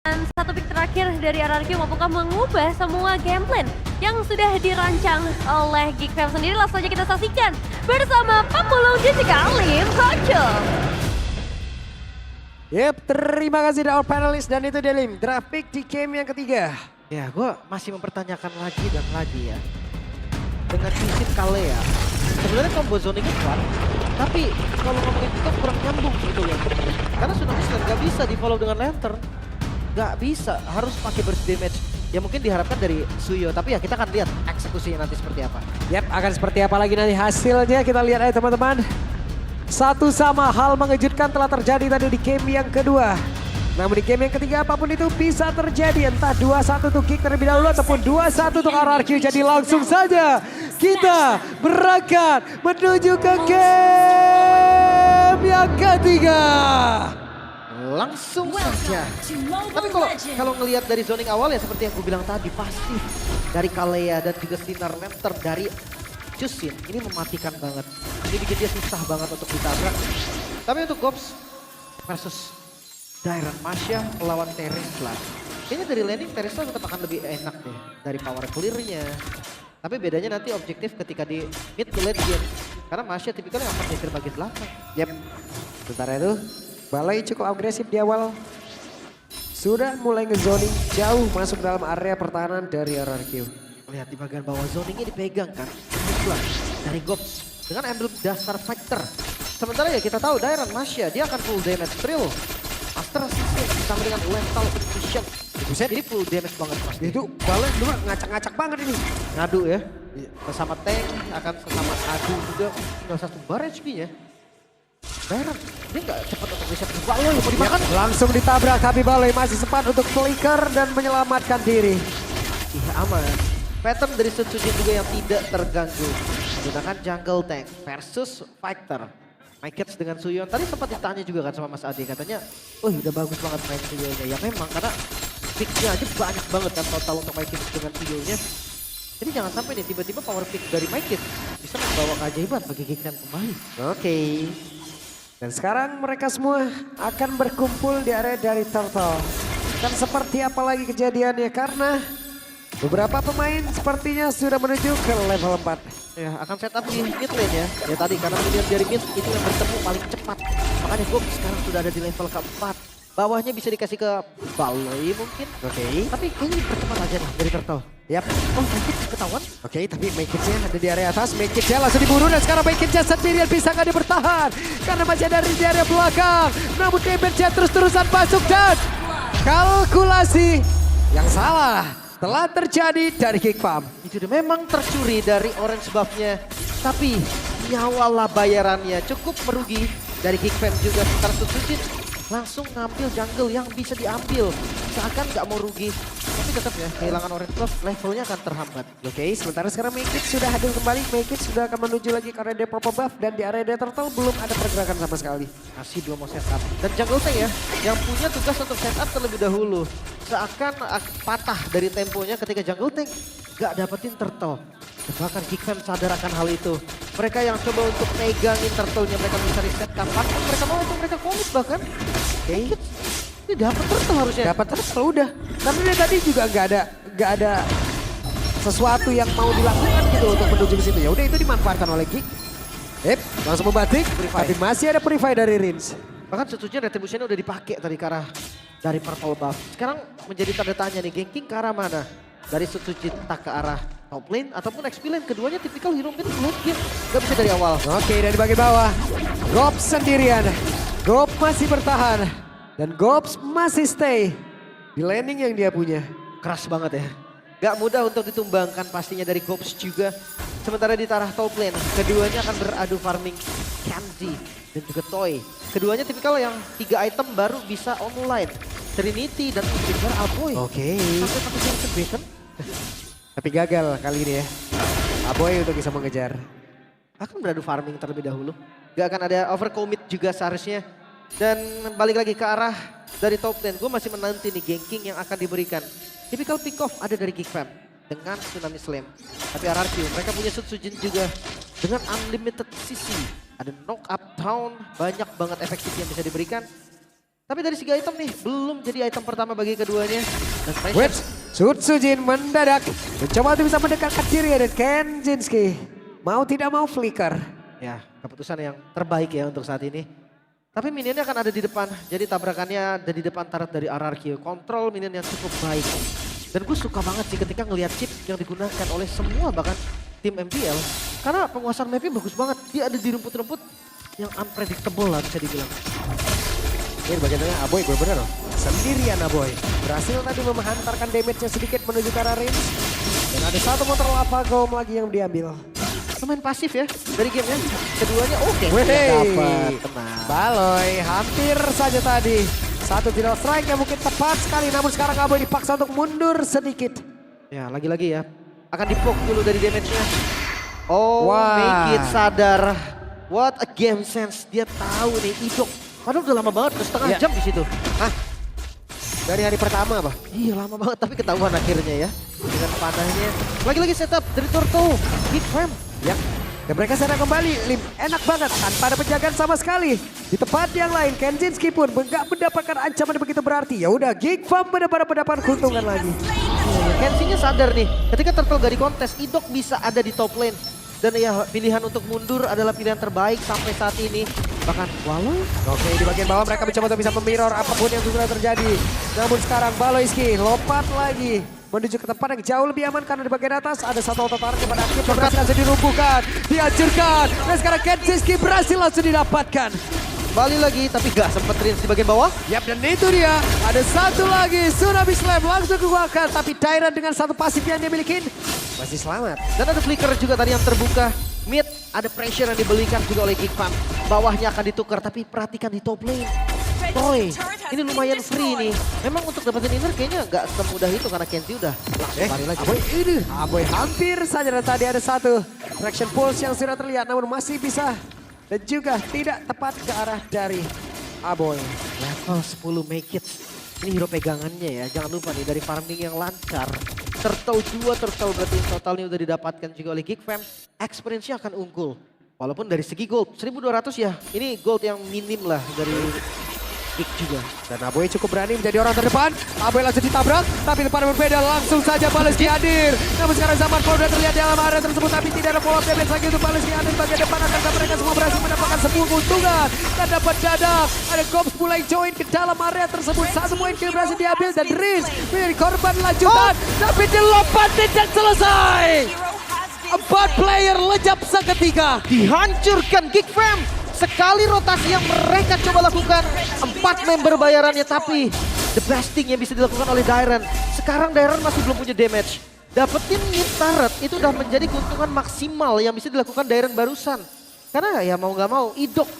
Dan satu pick terakhir dari RRQ mampukah mengubah semua game plan yang sudah dirancang oleh Geekfam sendiri. Langsung saja kita saksikan bersama Papulung Jessica Lim Kocho. Yep, terima kasih our panelists dan itu dia Lim, draft pick di game yang ketiga. Ya, gue masih mempertanyakan lagi dan lagi ya. Dengan visit Kalea, sebenarnya combo zoningnya kuat, tapi kalau ngomongin pick kurang nyambung sebetulnya. Karena Tsunami Slam gak bisa di follow dengan Lantern. Gak bisa, harus pakai burst damage. Ya mungkin diharapkan dari Suyo, tapi ya kita akan lihat eksekusinya nanti seperti apa. Yep, akan seperti apa lagi nanti hasilnya kita lihat aja teman-teman. Satu sama hal mengejutkan telah terjadi tadi di game yang kedua. Namun di game yang ketiga apapun itu bisa terjadi. Entah 2-1 untuk Kick terlebih dahulu ataupun 2-1 untuk RRQ. Jadi langsung saja kita berangkat menuju ke game yang ketiga. Langsung saja. Tapi kalau ngelihat dari zoning awal ya seperti yang gue bilang tadi, pasti dari Kalea dan juga Sinar Lantern dari Jusin ini mematikan banget. Ini bikin dia susah banget untuk ditabrak. Tapi untuk Gops versus Dairon Masya melawan Teresla. Kayaknya dari laning Teresla tetap akan lebih enak deh dari power clear-nya. Tapi bedanya nanti objektif ketika di mid to late game. Karena Masya tipikalnya akan mikir bagi belakang. Yep, sementara itu Balai cukup agresif di awal. Sudah mulai ngezoning jauh masuk dalam area pertahanan dari RRQ. Lihat di bagian bawah zoningnya dipegang kan. Dari Gops dengan emblem dasar fighter. Sementara ya kita tahu Dairon Masya dia akan full damage thrill. Master Assassin ditambah dengan lethal infusion. Jadi full damage banget mas. Itu Balai dulu ngacak-ngacak banget ini. Ngadu ya. Sesama tank akan sesama adu juga. Tinggal satu bar HP-nya. Dairon, dia nggak cepat untuk bisa Balai mau dimakan. Langsung ditabrak tapi Balai masih sempat untuk flicker dan menyelamatkan diri. Iya aman. Pattern dari Sun Sujin juga yang tidak terganggu. Menggunakan jungle tank versus fighter. Mykits dengan Suyon. Tadi sempat ditanya juga kan sama Mas Adi. Katanya, oh udah bagus banget main Suyonya. Ya memang karena picknya aja banyak banget kan total untuk Mykits dengan Suyonya. Jadi jangan sampai nih tiba-tiba power pick dari Mykits bisa membawa keajaiban bagi Geekfam kembali. Oke. Dan sekarang mereka semua akan berkumpul di area dari Turtle. Dan seperti apa lagi kejadiannya karena beberapa pemain sepertinya sudah menuju ke level 4. Ya akan setup di mid lane ya. Ya tadi karena minion dari mid itu yang bertemu paling cepat. Makanya Gob sekarang sudah ada di level keempat. Bawahnya bisa dikasih ke Balai mungkin. Oke. Tapi kayaknya dipercepat aja nih dari Turtle. Yap. Oh Mykits ketahuan. Oke, tapi Mykitsnya ada di area atas. Mykitsnya langsung diburu dan sekarang Mykitsnya sendirian bisa nggak dia bertahan. Karena masih ada di area belakang. Namun damage-nya terus-terusan masuk dan kalkulasi yang salah telah terjadi dari Geekfam. Itu udah memang tercuri dari orange buff-nya. Tapi nyawalah bayarannya cukup merugi dari Geekfam juga. Sementara Sujin langsung ngambil jungle yang bisa diambil. Seakan nggak mau rugi. Tapi tetap ya kehilangan orange buff levelnya akan terhambat. Oke, sementara sekarang Mykits sudah hadir kembali. Mykits sudah akan menuju lagi ke area purple buff dan di area turtle belum ada pergerakan sama sekali. Masih belum mau setup. Dan jungle tank ya yang punya tugas untuk setup terlebih dahulu. Seakan patah dari temponya ketika jungle tank gak dapetin turtle. Bahkan Geekfam sadar akan hal itu. Mereka yang coba untuk megangin turtle-nya mereka bisa reset kapan pun mereka mau untuk mereka komit bahkan. Oke. Ini dapat turtle harusnya. Dapat turtle udah. Karena dia tadi juga nggak ada sesuatu yang mau dilakukan gitu untuk menuju ke situ. Ya udah itu dimanfaatkan oleh Geek. Langsung membatik. Tapi masih ada purify dari Rins. Bahkan sejujurnya retribution udah dipakai tadi ke arah dari purple buff. Sekarang menjadi tanda tanya nih, Genking ke arah mana? Dari Sutsujin tak ke arah top lane ataupun XP lane. Keduanya tipikal hero mid late game. Gak bisa dari awal. Oke, dari bagian bawah. Gops sendirian. Gops masih bertahan. Dan Gops masih stay di landing yang dia punya. Keras banget ya. Gak mudah untuk ditumbangkan pastinya dari Gops juga. Sementara di arah top lane, keduanya akan beradu farming Candy dan juga Toy. Keduanya tipikal yang 3 item baru bisa online. Trinity dan juga Alboy. Oke. Sampai pakai Johnson Bacon. Tapi gagal kali ini ya. Aboy untuk bisa mengejar. Akan beradu farming terlebih dahulu. Gak akan ada overcommit juga seharusnya. Dan balik lagi ke arah dari top lane. Gue masih menanti nih ganking yang akan diberikan. Typical pick off ada dari Geekfam dengan Tsunami Slam. Tapi RRQ mereka punya Sujin juga dengan unlimited CC. Ada knock up down, banyak banget efektif yang bisa diberikan. Tapi dari segi item nih, belum jadi item pertama bagi keduanya. Dan Wait, pressure. Sutsujin mendadak mencoba untuk bisa mendekatkan diri dan Kenjinski mau tidak mau flicker. Ya, keputusan yang terbaik ya untuk saat ini. Tapi minionnya akan ada di depan, jadi tabrakannya ada di depan turret dari RRQ. Kontrol minion yang cukup baik. Dan gue suka banget sih ketika ngelihat chip yang digunakan oleh semua bahkan tim MPL. Karena penguasaan mapnya bagus banget, dia ada di rumput-rumput yang unpredictable lah bisa dibilang. Ini bagian tengah Aboy bener-bener loh. Sendirian Aboy. Berhasil tadi menghantarkan damage-nya sedikit menuju ke arah range. Dan ada satu motor lava gom lagi yang diambil. Lumayan pasif ya dari gamenya. Keduanya oke. Dapat, tenang. Baloy hampir saja tadi. Satu final strike yang mungkin tepat sekali. Namun sekarang Aboy dipaksa untuk mundur sedikit. Ya lagi-lagi ya. Akan dipok dulu dari damage-nya. Oh, Wah. make it sadar. What a game sense. Dia tahu nih Idok. Padahal udah lama banget, udah setengah jam di situ. Hah? Dari hari pertama apa? Iya lama banget tapi ketahuan akhirnya ya. Dengan panahnya. Lagi-lagi setup dari Torto. Big Fam. Ya. Dan mereka serang kembali. Lim enak banget tanpa ada penjagaan sama sekali. Di tempat yang lain Kenjinski pun nggak mendapatkan ancaman yang begitu berarti. Ya udah Geek Farm benar-benar mendapat keuntungan lagi. Kensinya sadar nih. Ketika Turtle gak di kontes, Idok bisa ada di top lane. Dan ya pilihan untuk mundur adalah pilihan terbaik sampai saat ini. Bahkan walau Oke, di bagian bawah mereka mencoba untuk bisa memirror apapun yang sudah terjadi. Namun sekarang Baloyski lompat lagi menuju ke tempat yang jauh lebih aman karena di bagian atas ada satu ototarik yang aktif yang berhasil langsung dirumpuhkan, dihancurkan. Dan sekarang Kenjinski berhasil langsung didapatkan. balik lagi tapi gak sempet rinse di bagian bawah. Yap, dan itu dia. Ada satu lagi Tsunami Slam langsung keluarkan. Tapi Tyran dengan satu pasif yang dia miliki masih selamat. Dan ada flicker juga tadi yang terbuka. Mid ada pressure yang dibelikan juga oleh Geek Farm. Bawahnya akan ditukar tapi perhatikan di top lane. Toy, ini lumayan free nih. Memang untuk dapetin inner kayaknya gak semudah itu karena Kenzie udah langsung lari lagi. Aboy ini. Aboy hampir saja dan tadi ada satu traction pulse yang sudah terlihat namun masih bisa. Dan juga tidak tepat ke arah dari Aboy. Level 10 make it. Ini hero pegangannya ya. Jangan lupa nih dari farming yang lancar. Turtle 2 turtle berarti totalnya udah didapatkan juga oleh Geek Fam. Experience-nya akan unggul. Walaupun dari segi gold 1200 ya. Ini gold yang minim lah dari Geek juga. Dan Aboy cukup berani menjadi orang terdepan. Aboy langsung ditabrak. Tapi depan berbeda langsung saja Baloyski hadir. Namun sekarang zaman Paul sudah terlihat di dalam area tersebut. Tapi tidak ada follow up damage lagi untuk Baloyski hadir bagian depan. Akankah mereka semua berhasil mendapatkan sebuah keuntungan. Dan dapat dadak. Ada Gops mulai join ke dalam area tersebut. Satu poin kill berhasil diambil. Dan Riz menjadi korban lanjutan. Tapi dilompatin dan selesai. 4 player lejap seketika. Dihancurkan Geek Fam. Sekali rotasi yang mereka coba lakukan. 4 member bayarannya tapi the best thing yang bisa dilakukan oleh Dairen. Sekarang Dairen masih belum punya damage. Dapetin mid turret itu udah menjadi keuntungan maksimal yang bisa dilakukan Dairen barusan. Karena ya mau gak mau Idok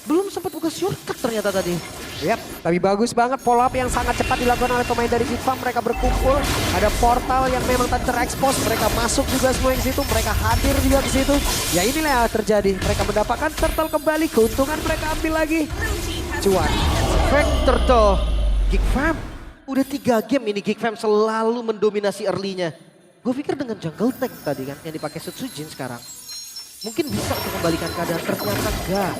belum sempat buka shortcut ternyata tadi. Yap, tapi bagus banget follow up yang sangat cepat dilakukan oleh pemain dari Geek Farm. Mereka berkumpul, ada portal yang memang tadi terekspos, mereka masuk juga semua yang situ, mereka hadir juga ke situ. Ya inilah yang terjadi, mereka mendapatkan turtle kembali, keuntungan mereka ambil lagi. Cuan. Frank Turtle, Geek Fam. Udah 3 game ini Geek Fam selalu mendominasi early-nya. Gue pikir dengan jungle tank tadi kan yang dipakai Sutsujin sekarang. Mungkin bisa untuk membalikan keadaan, ternyata enggak.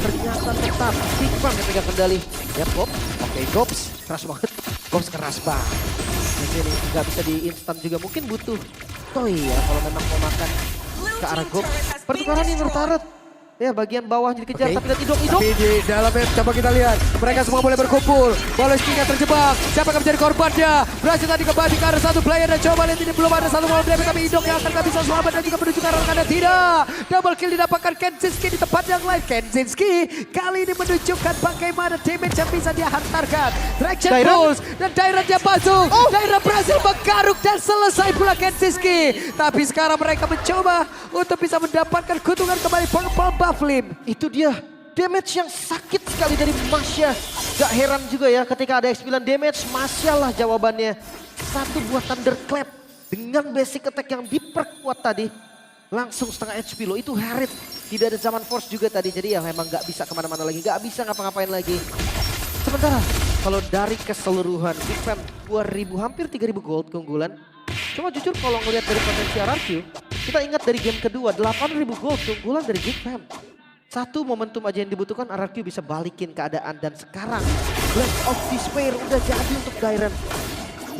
Ternyata tetap Geek Farm yang pegang kendali. Yap, Gops. Oke, Gops. Keras banget. Gops keras banget. Mungkin ini nggak bisa di instan juga. Mungkin butuh toy ya kalau memang mau makan ke arah Gops. Pertukaran inner turret. Ya bagian bawah dikejar tapi lihat Idok. Tapi di dalamnya coba kita lihat. Mereka semua boleh berkumpul. Baloyski terjebak. Siapa yang menjadi korbannya? Berhasil tadi kembali ke arah satu player dan coba lihat ini belum ada satu wall damage. Tapi Idok yang akan gak bisa selamat dan juga menuju ke arah rekannya. Tidak. Double kill didapatkan Kenjinski di tempat yang lain. Kenjinski kali ini menunjukkan bagaimana damage yang bisa dia hantarkan. Traction pulse dan Dairen dia masuk. Dairen berhasil menggaruk dan selesai pula Kenjinski. Tapi sekarang mereka mencoba untuk bisa mendapatkan keuntungan kembali Purple Bufflim. Itu dia damage yang sakit sekali dari Masya. Gak heran juga ya ketika ada X9 damage, Masya lah jawabannya. Satu buah Thunderclap dengan basic attack yang diperkuat tadi. Langsung setengah HP loh, itu Harith. Tidak ada zaman force juga tadi, jadi ya memang gak bisa kemana-mana lagi. Gak bisa ngapa-ngapain lagi. Sementara kalau dari keseluruhan Geek Fam 2000 hampir 3000 gold keunggulan. Cuma jujur kalau ngelihat dari potensi RRQ, kita ingat dari game kedua 8000 gold keunggulan dari Geek Fam. Satu momentum aja yang dibutuhkan, RRQ bisa balikin keadaan. Dan sekarang Blast of Despair udah jadi untuk Dairen.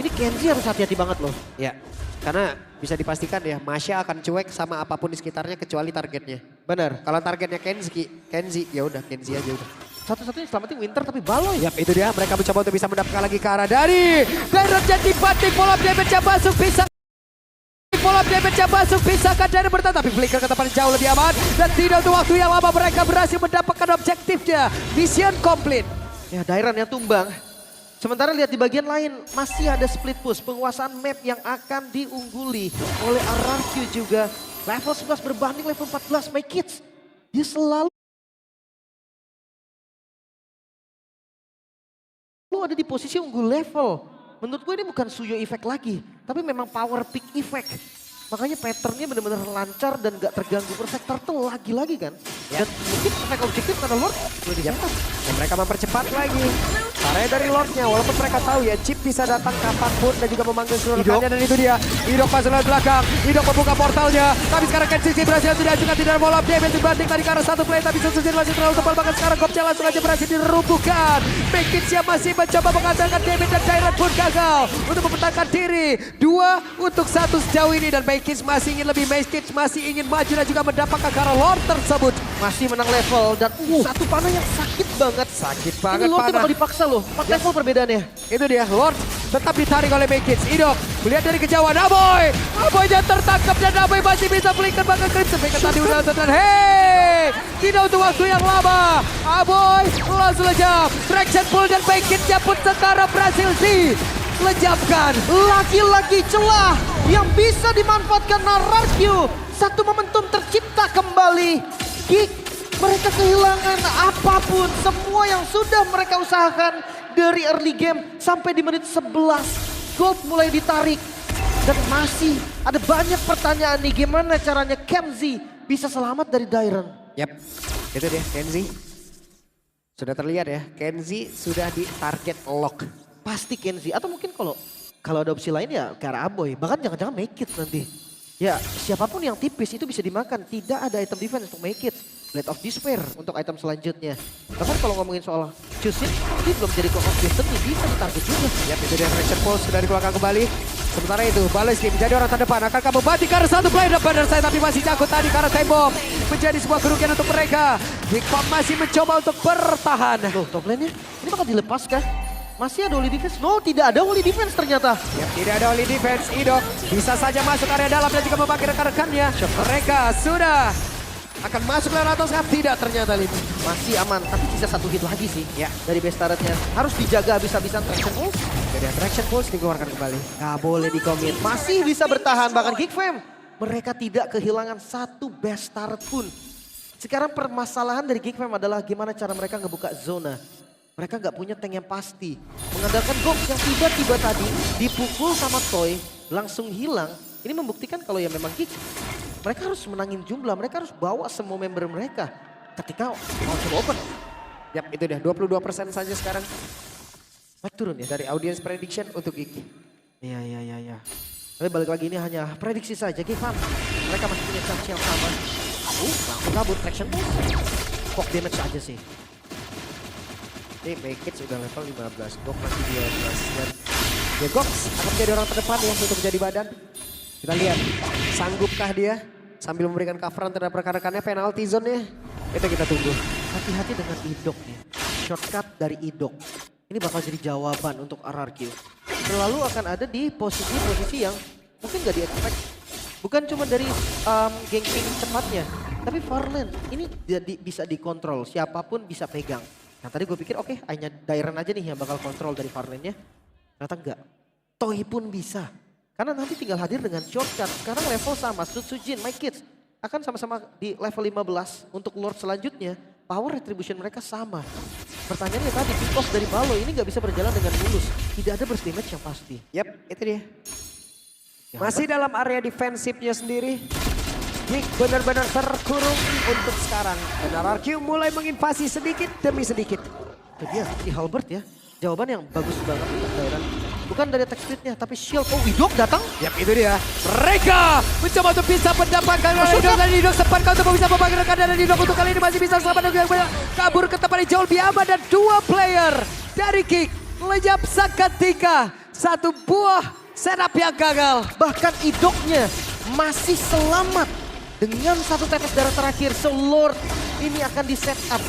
Ini Kenzie harus hati-hati banget loh. Ya, karena bisa dipastikan ya, Masya akan cuek sama apapun di sekitarnya kecuali targetnya. Benar. Kalau targetnya Kenzie, ya udah Kenzie aja udah. Satu-satunya selamatin Winter tapi Baloy. Yap, itu dia. Mereka mencoba untuk bisa mendapatkan lagi ke arah dari Dairen jadi batik bola damage masuk bisa. Bola damage masuk pisahkan dari bertahan tapi flicker ke depan jauh lebih aman dan tidak untuk waktu yang lama mereka berhasil mendapatkan objektifnya. Mission complete. Ya Dairen yang tumbang. Sementara lihat di bagian lain masih ada split push, penguasaan map yang akan diungguli oleh RRQ juga. Level 11 berbanding level 14 My Kids. Dia selalu ada di posisi unggul level. Menurut gue ini bukan Suyo effect lagi, tapi memang power peak effect. Makanya patternnya benar-benar lancar dan gak terganggu. Perfect Turtle lagi-lagi kan. Ya. Dan mungkin efek objektif karena Lord udah dicetak. Dan mereka mempercepat lagi. Caranya dari Lordnya, walaupun mereka tahu ya Chip bisa datang kapanpun dan juga memanggil seluruh rekannya. Dan itu dia, Idok masuk lewat belakang. Idok membuka portalnya. Tapi sekarang Kenzie berhasil sudah juga tidak bola damage dibanding tadi karena satu play. Tapi Susun masih terlalu tebal banget sekarang. Kopnya langsung aja berhasil dirumpuhkan. Mekits yang masih mencoba menghasilkan damage dan Dairen pun gagal untuk mempertahankan diri. 2-1 sejauh ini dan Mekits masih ingin lebih. Mekits masih ingin maju dan juga mendapatkan ke arah Lord tersebut. Masih menang level dan satu panah yang sakit banget. Sakit Ini banget Lord panah. bakal dipaksa loh. 4 level perbedaannya. Itu dia, Lord tetap ditarik oleh Mekits. Idok melihat dari kejauhan, Aboy tertangkap dan Aboy masih bisa flicker bahkan Crimson Maker tadi udah dan hey, tidak untuk waktu yang lama. Aboy langsung lejap, traction pull dan Mekitsnya pun sekarang berhasil dilejapkan. Lagi-lagi celah yang bisa dimanfaatkan RRQ. Satu momentum tercipta kembali. Geek, mereka kehilangan apapun. Semua yang sudah mereka usahakan dari early game sampai di menit 11. Gold mulai ditarik. Dan masih ada banyak pertanyaan nih. Gimana caranya Kenzie bisa selamat dari Dairen? Yap, itu dia Kenzie. Sudah terlihat ya, Kenzie sudah di target lock. Pasti Kenzie. Atau mungkin kalau ada opsi lain ya ke arah Aboy. Bahkan jangan-jangan Make It nanti. Ya siapapun yang tipis itu bisa dimakan. Tidak ada item defense untuk Make It. Blade of Despair untuk item selanjutnya. Bahkan kalau ngomongin soal Chusin, ini belum jadi Call of Destiny, bisa ditarget juga. Yap, itu dia Traction Pulse sudah dikeluarkan kembali. Sementara itu Baleski menjadi orang terdepan. Akankah membanting karena satu play depan dari saya tapi masih jangkut tadi karena tembok. Menjadi sebuah kerugian untuk mereka. Big Pop masih mencoba untuk bertahan. Loh top lane-nya ini bakal dilepaskan. Masih ada Holy Defense? No, tidak ada Holy Defense ternyata. Yap, tidak ada Holy Defense. Idok bisa saja masuk area dalam dan juga membagi rekan-rekannya. Mereka sudah akan masuk lewat atas kan? Tidak ternyata Lim. Masih aman, tapi sisa satu hit lagi sih. Ya. Dari base turret-nya. Harus dijaga habis-habisan Traction Pulse. Jadi Traction Pulse dikeluarkan kembali. Gak boleh di-commit. Masih bisa bertahan, bahkan Geek Fam. Mereka tidak kehilangan satu base turret pun. Sekarang permasalahan dari Geek Fam adalah gimana cara mereka ngebuka zona. Mereka nggak punya tank yang pasti. Mengandalkan Gox yang tiba-tiba tadi dipukul sama Toy, langsung hilang. Ini membuktikan kalau ya memang Geek, mereka harus menangin jumlah, mereka harus bawa semua member mereka ketika mau coba open. Yap, itu dia 22% saja sekarang Naik turun ya. dari audience prediction untuk Geek. Iya. Tapi balik lagi ini hanya prediksi saja, Geek Fam. Mereka masih punya chance yang sama. Langsung kabur Traction Pulse. Pok damage aja sih. Ini Make It sudah level 15, Gox masih 12 dan ya Gox akan menjadi orang terdepan ya untuk menjadi badan. Kita lihat sanggupkah dia sambil memberikan coveran terhadap rekan-rekannya penalty zone-nya. Itu kita tunggu. Hati-hati dengan Idok nih. Shortcut dari Idok. Ini bakal jadi jawaban untuk RRQ. Selalu akan ada di posisi-posisi yang mungkin gak di-expect. Bukan cuma dari ganking cepatnya. Tapi Farland ini bisa dikontrol. Siapapun bisa pegang. Nah tadi gue pikir oke, hanya Dairen aja nih yang bakal kontrol dari Farlandnya. Ternyata enggak. Toy pun bisa. Karena nanti tinggal hadir dengan shortcut. Sekarang level sama, Sutsujin, My Kids. Akan sama-sama di level 15 untuk Lord selanjutnya. Power retribution mereka sama. Pertanyaannya tadi, pick off dari Baloy ini gak bisa berjalan dengan mulus. Tidak ada burst damage yang pasti. Yap, itu dia. Masih dalam area defensifnya sendiri. Geek benar-benar terkurung untuk sekarang. Dan RRQ mulai menginvasi sedikit demi sedikit. Itu dia, si Halbert ya. Jawaban yang bagus banget untuk Dairen. Bukan dari attack speednya, tapi shield. Oh, Idok datang. Yap, itu dia. Mereka mencoba untuk bisa mendapatkan Idok dan Idok sempat kau untuk bisa membangkitkan dan Idok untuk kali ini masih bisa selamat dengan banyak kabur ke tempat yang jauh lebih aman dan 2 player dari Kick lenyap seketika. Satu buah setup yang gagal. Bahkan Idoknya masih selamat dengan 1 tetes darah terakhir. So Lord ini akan di setup.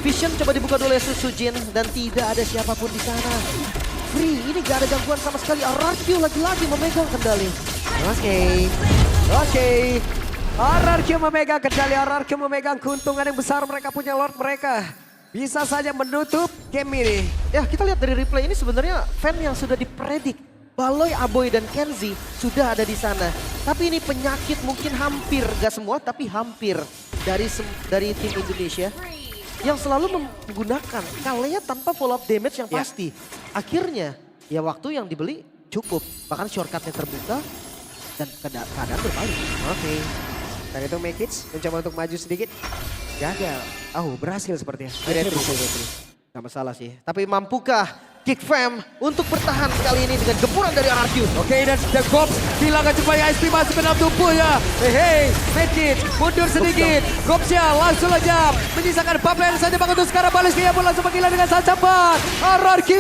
Vision coba dibuka dulu oleh Susujin dan tidak ada siapapun di sana. Free, ini gak ada gangguan sama sekali. RRQ lagi-lagi memegang kendali. Oke. RRQ memegang kendali, RRQ memegang keuntungan yang besar. Mereka punya Lord mereka. Bisa saja menutup game ini. Ya, kita lihat dari replay ini sebenarnya fan yang sudah dipredik. Baloy, Aboy, dan Kenzie sudah ada di sana. Tapi ini penyakit mungkin hampir, gak semua tapi hampir. Dari tim Indonesia yang selalu menggunakan Kalea tanpa follow up damage yang pasti. Akhirnya ya waktu yang dibeli cukup. Bahkan shortcutnya terbuka dan keadaan berbalik. Oke. Dan itu Mekic mencoba untuk maju sedikit. Gagal. Oh, berhasil sepertinya. Gak masalah sih. Tapi mampukah Kick Fam untuk bertahan kali ini dengan gempuran dari RRQ? Oke, dan The Gops hilangkan supaya SP masuk ke dalam tubuhnya. Hei, Mekic mundur sedikit. Gopsnya langsung lenyap. Menyisakan buffline saja Bang untuk sekarang balas dia pun langsung menggila dengan sangat cepat. RRQ,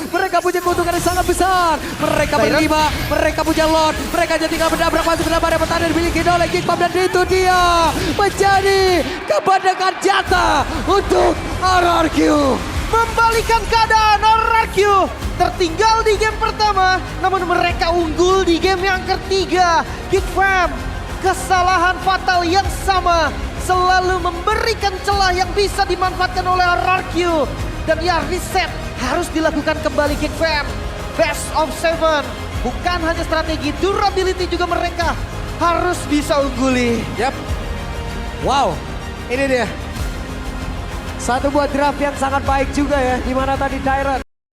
mereka punya keuntungan yang sangat besar. Mereka berlima, mereka punya Lord. Mereka jadi tinggal berdabrak masuk ke dalam area pertahanan dimiliki oleh Kick Fam dan itu dia menjadi kebandekan jatah untuk RRQ. Membalikan keadaan RRQ tertinggal di game pertama, namun mereka unggul di game yang ketiga. Kick Fam, kesalahan fatal yang sama, selalu memberikan celah yang bisa dimanfaatkan oleh RRQ. Dan ya, reset harus dilakukan kembali Kick Fam. Best of 7, bukan hanya strategi, durability juga mereka harus bisa ungguli. Yap. Wow, ini dia. Satu buah draft yang sangat baik juga ya, di mana tadi Tyrant